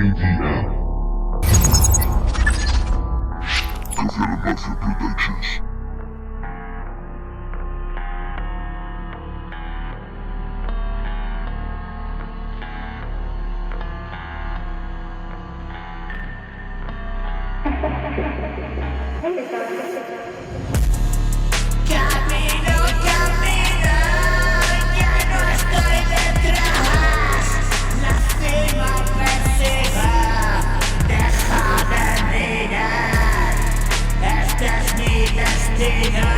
KDM. KafialamafiaProd Productions. Camino, camino, ya no estoy detrás. La CIMA persigo, deja de mirar. Este es mi destino,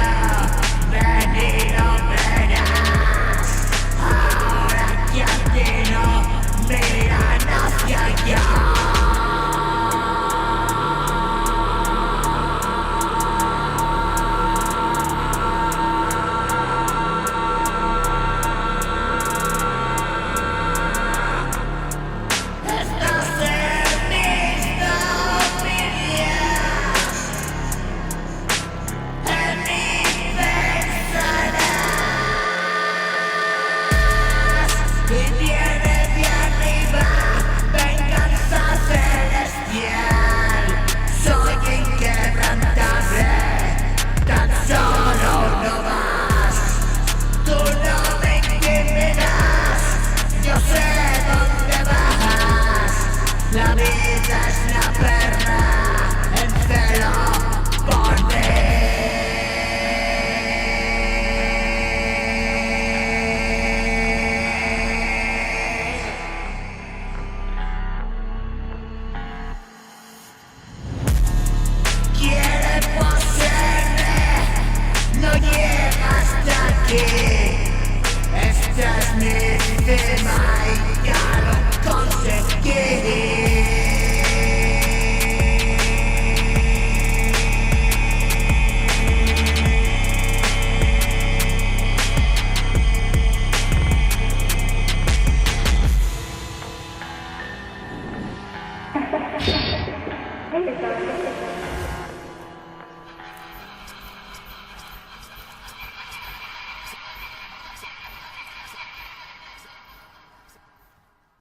venido verás. Ahora que atino, miran hacia allá. Estás en mis dominios, en mí pensarás. Y viene de arriba, venganza celestial. Soy inquebrantable, tan solo no vas. Tú no me intimidas, yo sé dónde vas. La vida es la perra, en celo por mí. Quiere poseerme, no llega hasta aquí. Esta es mi cima y